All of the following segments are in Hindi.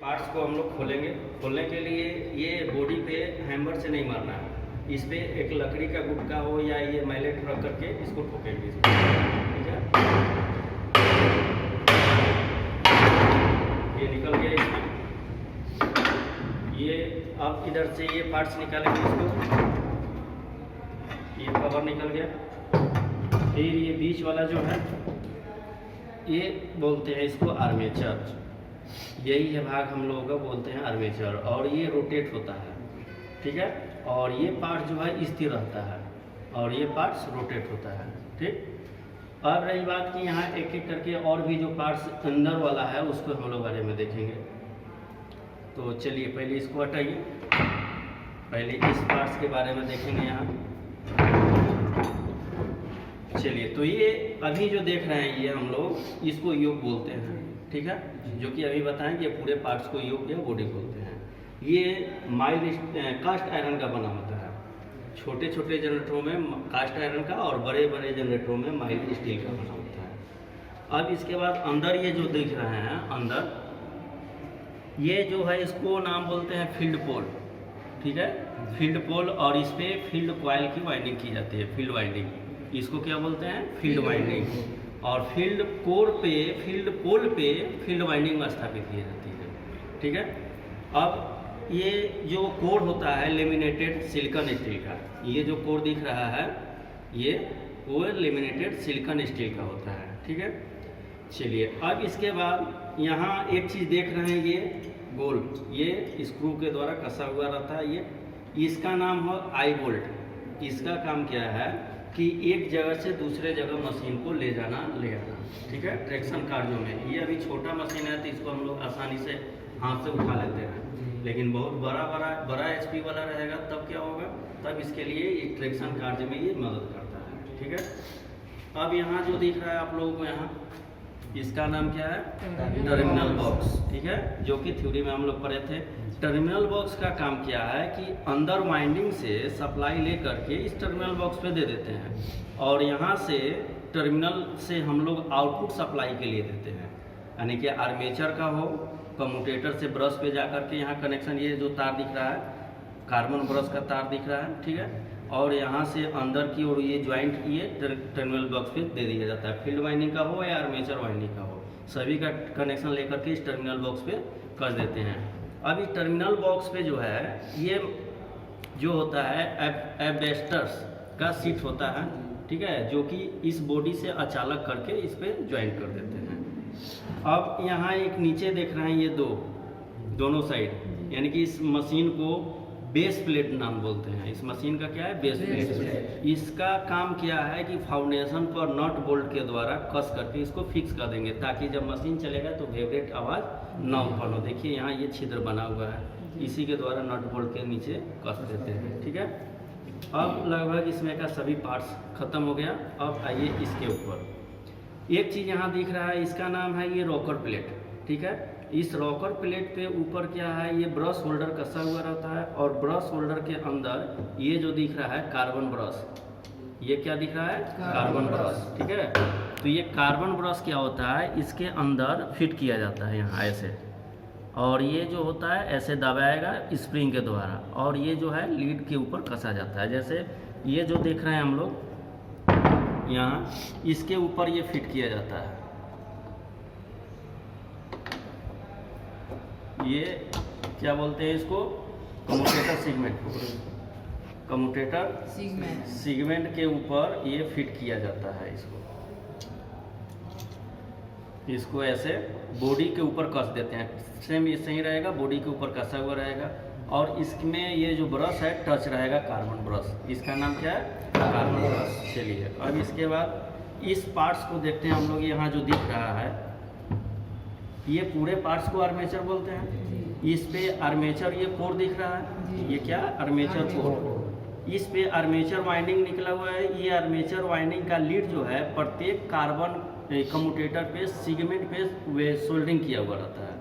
पार्ट्स को हम लोग खोलेंगे। खोलने के लिए ये बॉडी पे हैमर से नहीं मारना है, इस पे एक लकड़ी का गुटका हो या ये मैलेट रख करके इसको ठोकेंगे इसको, ठीक है। ये निकल गया इसमें। ये अब इधर से ये पार्ट्स निकालेंगे इसको, ये कवर निकल गया। फिर ये बीच वाला जो है ये बोलते हैं इसको आर्मेचर, यही है भाग हम लोगों का बोलते हैं आर्मेचर, और ये रोटेट होता है, ठीक है। और ये पार्ट जो है स्थिर रहता है और ये पार्ट्स रोटेट होता है, ठीक। अब रही बात कि यहाँ एक एक करके और भी जो पार्ट्स अंदर वाला है उसको हम लोग बारे में देखेंगे। तो चलिए पहले इसको हटाइए, पहले इस पार्ट्स के बारे में देखेंगे यहाँ। चलिए, तो ये अभी जो देख रहे हैं ये हम लोग इसको योग बोलते हैं, ठीक है, जो कि अभी बताएं कि ये पूरे पार्ट्स को योग या बॉडी बोलते हैं। ये माइल्ड कास्ट आयरन का बना होता है, छोटे छोटे जनरेटरों में कास्ट आयरन का और बड़े बड़े जनरेटरों में माइल्ड स्टील का बना होता है। अब इसके बाद अंदर ये जो दिख रहे हैं अंदर, ये जो है इसको नाम बोलते हैं फील्ड पोल, ठीक है, फील्ड पोल। और इस पे फील्ड कॉइल की वाइंडिंग की जाती है, फील्ड वाइंडिंग, इसको क्या बोलते हैं, फील्ड वाइंडिंग। और फील्ड कोर पे, फील्ड पोल पे फील्ड वाइंडिंग स्थापित की जाती है, ठीक है। अब ये जो कोर होता है लेमिनेटेड सिलिकॉन स्टील का, ये जो कोर दिख रहा है ये वो लेमिनेटेड सिलिकॉन स्टील का होता है, ठीक है। चलिए, अब इसके बाद यहाँ एक चीज़ देख रहे हैं, ये गोल, ये स्क्रू के द्वारा कसा हुआ रहता है, ये इसका नाम हो आई बोल्ट। इसका काम क्या है कि एक जगह से दूसरे जगह मशीन को ले जाना, ठीक है, ट्रैक्शन कार्यों में। ये अभी छोटा मशीन है तो इसको हम लोग आसानी से हाथ से उठा लेते हैं, लेकिन बहुत बड़ा HP वाला रहेगा तब क्या होगा, तब इसके लिए ये ट्रैक्शन कार्य में ये मदद करता है, ठीक है। अब यहाँ जो दिख रहा है आप लोगों को, यहाँ इसका नाम क्या है, टर्मिनल बॉक्स, ठीक है, जो कि थ्योरी में हम लोग पढ़े थे। टर्मिनल बॉक्स का काम क्या है कि अंदर वाइंडिंग से सप्लाई ले करके इस टर्मिनल बॉक्स पे दे देते हैं, और यहाँ से टर्मिनल से हम लोग आउटपुट सप्लाई के लिए देते हैं, यानी कि आर्मेचर का हो, कम्यूटेटर से ब्रश पे जा करके यहाँ कनेक्शन, ये जो तार दिख रहा है कार्बन ब्रश का तार दिख रहा है, ठीक है, और यहाँ से अंदर की ओर ये ज्वाइंट ये टर्मिनल बॉक्स पे दे दिया जाता है। फील्ड वाइंडिंग का हो या आर्मेचर वाइंडिंग का हो, सभी का कनेक्शन लेकर के इस टर्मिनल बॉक्स पे कर देते हैं। अब इस टर्मिनल बॉक्स पे जो है ये जो होता है एबेस्टर्स का सीट होता है, ठीक है, जो कि इस बॉडी से अचालक करके इस पे ज्वाइंट कर देते हैं। अब यहाँ एक नीचे देख रहे हैं ये दोनों साइड, यानी कि इस मशीन को बेस प्लेट नाम बोलते हैं। इस मशीन का क्या है, बेस प्लेट। इसका काम क्या है कि फाउंडेशन पर नट बोल्ट के द्वारा कस करके इसको फिक्स कर देंगे, ताकि जब मशीन चलेगा तो वाइब्रेट आवाज़ ना उत्पन्न हो। देखिए यहाँ ये छिद्र बना हुआ है, इसी के द्वारा नट बोल्ट के नीचे कस देते हैं, ठीक है। अब लगभग इसमें का सभी पार्ट्स खत्म हो गया। अब आइए इसके ऊपर एक चीज़ यहाँ दिख रहा है, इसका नाम है ये रॉकर प्लेट, ठीक है। इस रॉकर प्लेट पे ऊपर क्या है, ये ब्रश होल्डर कसा हुआ रहता है, और ब्रश होल्डर के अंदर ये जो दिख रहा है कार्बन ब्रश, ये क्या दिख रहा है, कार्बन ब्रश, ठीक है। तो ये कार्बन ब्रश क्या होता है, इसके अंदर फिट किया जाता है यहाँ ऐसे, और ये जो होता है ऐसे दबाएगा स्प्रिंग के द्वारा, और ये जो है लीड के ऊपर कसा जाता है। जैसे ये जो देख रहे हैं हम लोग यहाँ, इसके ऊपर ये फिट किया जाता है। ये क्या बोलते हैं इसको, कम्यूटेटर सेगमेंट, कम्यूटेटर सेगमेंट के ऊपर ये फिट किया जाता है। इसको ऐसे बॉडी के ऊपर कस देते हैं, सेम ऐसे ही रहेगा, बॉडी के ऊपर कसा हुआ रहेगा, और इसमें ये जो ब्रश है टच रहेगा कार्बन ब्रश, इसका नाम क्या है, कार्बन ब्रश। चलिए, अब इसके बाद इस पार्ट्स को देखते हैं हम लोग। यहाँ जो दिख रहा है ये पूरे पार्ट्स को आर्मेचर बोलते हैं। इस पे आर्मेचर ये कोर दिख रहा है, ये क्या, आर्मेचर कोर। इस पे आर्मेचर वाइंडिंग निकला हुआ है। ये आर्मेचर वाइंडिंग का लीड जो है प्रत्येक कार्बन कम्यूटेटर पे सेगमेंट पे वे सोल्डरिंग किया हुआ रहता है।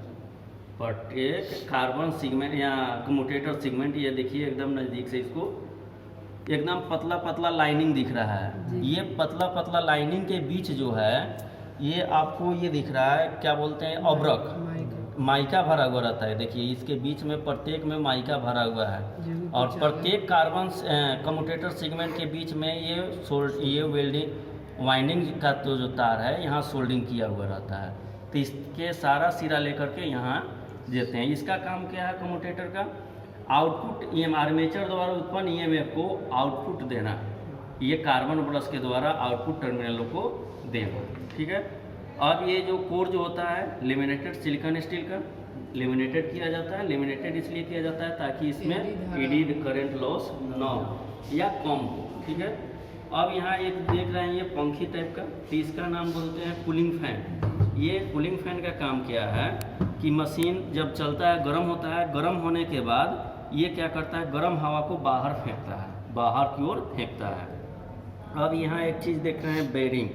प्रत्येक कार्बन सेगमेंट या कम्यूटेटर सेगमेंट, ये देखिए एकदम नज़दीक से इसको एकदम पतला पतला लाइनिंग दिख रहा है। ये पतला पतला लाइनिंग के बीच जो है ये आपको ये दिख रहा है, क्या बोलते हैं, अब्रक, माइका भरा हुआ रहता है। देखिए इसके बीच में प्रत्येक में माइका भरा हुआ है और प्रत्येक कार्बन कम्यूटेटर सेगमेंट के बीच में ये वेल्डिंग वाइंडिंग का तो जो तार है यहाँ सोल्डिंग किया हुआ रहता है। तो इसके सारा सिरा लेकर के यहाँ देते हैं। इसका काम क्या है कम्यूटेटर का? आउटपुट आर्मेचर द्वारा उत्पन्न ईएमएफ को आउटपुट देना, ये कार्बन ब्रश के द्वारा आउटपुट टर्मिनलों को देना। ठीक है। अब ये जो कोर जो होता है लेमिनेटेड सिलिकॉन स्टील का लेमिनेटेड किया जाता है। लेमिनेटेड इसलिए किया जाता है ताकि इसमें एडी करंट लॉस ना हो या कम हो। ठीक है। अब यहाँ एक देख रहे हैं ये पंखी टाइप का, तो इसका नाम बोलते हैं कूलिंग फैन। ये कूलिंग फैन का काम क्या है कि मशीन जब चलता है गर्म होता है, गर्म होने के बाद ये क्या करता है गर्म हवा को बाहर फेंकता है, बाहर की ओर फेंकता है। अब यहाँ एक चीज़ देख रहे हैं बेयरिंग,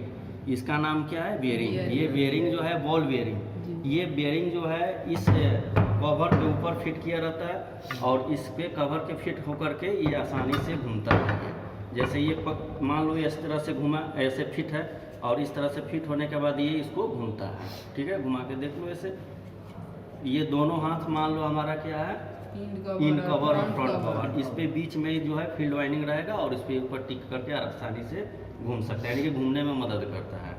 इसका नाम क्या है बेयरिंग। ये बेयरिंग जो है बॉल बेयरिंग, ये बेयरिंग जो है इस कवर के ऊपर फिट किया रहता है और इस पे कवर के फिट होकर के ये आसानी से घूमता है। जैसे ये मान लो इस तरह से घुमा, ऐसे फिट है और इस तरह से फिट होने के बाद ये इसको घूमता है। ठीक है, घुमा के देख लो ऐसे। ये दोनों हाथ मान लो हमारा क्या है इन कवर और फ्रंट कवर, इस पे बीच में जो है फील्ड वाइंडिंग रहेगा और इस पे ऊपर टिक करके आसानी से घूम सकते हैं, यानी कि घूमने में मदद करता है।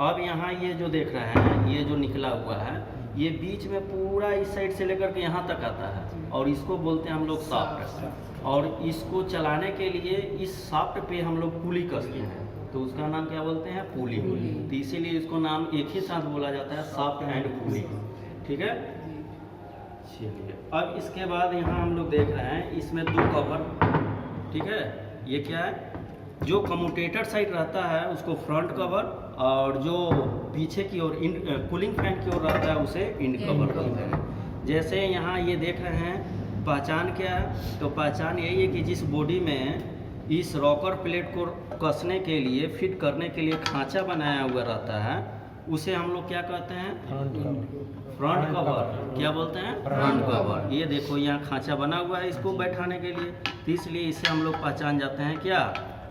अब यहाँ ये जो देख रहे हैं ये जो निकला हुआ है ये बीच में पूरा इस साइड से लेकर के यहाँ तक आता है और इसको बोलते हैं हम लोग शाफ्ट। और इसको चलाने के लिए इस शाफ्ट पे हम लोग पुली कसते हैं, तो उसका नाम क्या बोलते हैं पुली। तो इसीलिए इसको नाम एक ही साथ बोला जाता है शाफ्ट एंड पुली। ठीक है। चलिए अब इसके बाद यहाँ हम लोग देख रहे हैं इसमें दो कवर। ठीक है, ये क्या है जो कम्यूटेटर साइड रहता है उसको फ्रंट कवर और जो पीछे की ओर कूलिंग फैन की ओर रहता है उसे इंड कवर कहते हैं। जैसे यहाँ ये देख रहे हैं पहचान क्या है, तो पहचान यही है कि जिस बॉडी में इस रॉकर प्लेट को कसने के लिए फिट करने के लिए खांचा बनाया हुआ रहता है उसे हम लोग क्या कहते हैं फ्रंट कवर। क्या बोलते हैं फ्रंट कवर। ये देखो यहाँ खांचा बना हुआ है इसको बैठाने के लिए, तो इसलिए इसे हम लोग पहचान जाते हैं क्या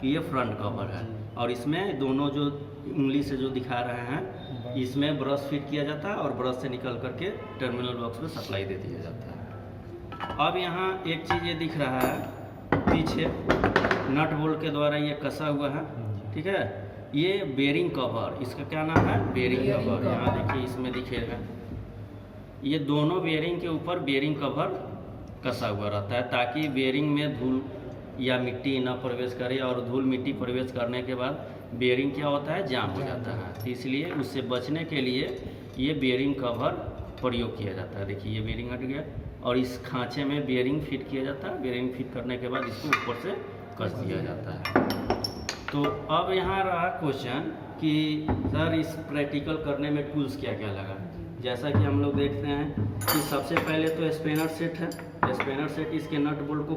कि ये फ्रंट कवर है। और इसमें दोनों जो उंगली से जो दिखा रहे हैं इसमें ब्रश फिट किया जाता है और ब्रश से निकल करके टर्मिनल बॉक्स में सप्लाई दे दिया जाता है। अब यहाँ एक चीज़ ये दिख रहा है पीछे नट बोल्ट के द्वारा ये कसा हुआ है। ठीक है, ये बेयरिंग कवर, इसका क्या नाम है बेयरिंग कवर। यहाँ देखिए इसमें दिखेगा ये दोनों बेयरिंग के ऊपर बेयरिंग कवर कसा हुआ रहता है ताकि बेयरिंग में धूल या मिट्टी न प्रवेश करे, और धूल मिट्टी प्रवेश करने के बाद बेयरिंग क्या होता है जाम हो जाता है। तो इसलिए उससे बचने के लिए ये बेयरिंग कवर प्रयोग किया जाता है। देखिए ये बेयरिंग हट गया और इस खांचे में बेयरिंग फिट किया जाता है। बेयरिंग फिट करने के बाद इसको ऊपर से कस दिया जाता है। तो अब यहाँ रहा क्वेश्चन कि सर इस प्रैक्टिकल करने में टूल्स क्या क्या लगा। जैसा कि हम लोग देखते हैं कि सबसे पहले तो स्पेनर सेट है, स्पेनर सेट इसके नट बोल्ट को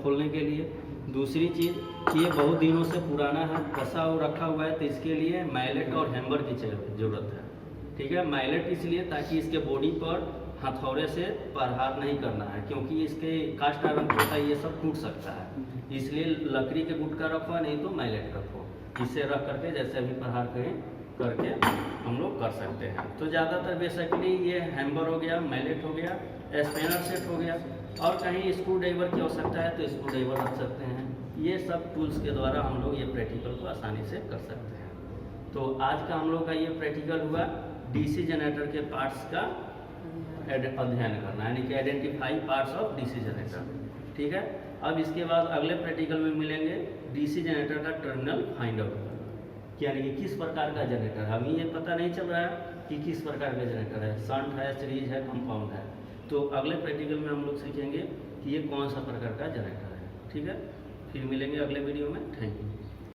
खोलने के लिए। दूसरी चीज़ कि ये बहुत दिनों से पुराना है, कसा और रखा हुआ है, तो इसके लिए मैलेट और हैमर की ज़रूरत है। ठीक है, मैलेट इसलिए ताकि इसके बॉडी पर हथौड़े से प्रहार नहीं करना है, क्योंकि इसके कास्ट आयरन होता है ये सब टूट सकता है। इसलिए लकड़ी के गुटका रखो, नहीं तो मैलेट रखो, इसे रख करके जैसे अभी प्रहार करें करके हम लोग कर सकते हैं। तो ज़्यादातर बेसिकली ये हैमर हो गया, मैलेट हो गया, स्पेनर सेट हो गया, और कहीं स्क्रू ड्राइवर की आवश्यकता है तो स्क्रू ड्राइवर रख सकते हैं। ये सब टूल्स के द्वारा हम लोग ये प्रैक्टिकल को आसानी से कर सकते हैं। तो आज का हम लोग का ये प्रैक्टिकल हुआ डीसी जनरेटर के पार्ट्स का अध्ययन करना, यानी कि identify parts of DC generator. ठीक है, अब इसके बाद अगले प्रैक्टिकल में मिलेंगे डीसी जनरेटर का टर्मिनल फाइंड आउट, यानी कि किस प्रकार का जनरेटर है। अभी ये पता नहीं चल रहा है कि किस प्रकार का जनरेटर है, शंट है, सीरीज है, कंपाउंड है। तो अगले प्रैक्टिकल में हम लोग सीखेंगे कि ये कौन सा प्रकार का जनरेटर है। ठीक है, फिर मिलेंगे अगले वीडियो में। Thank you.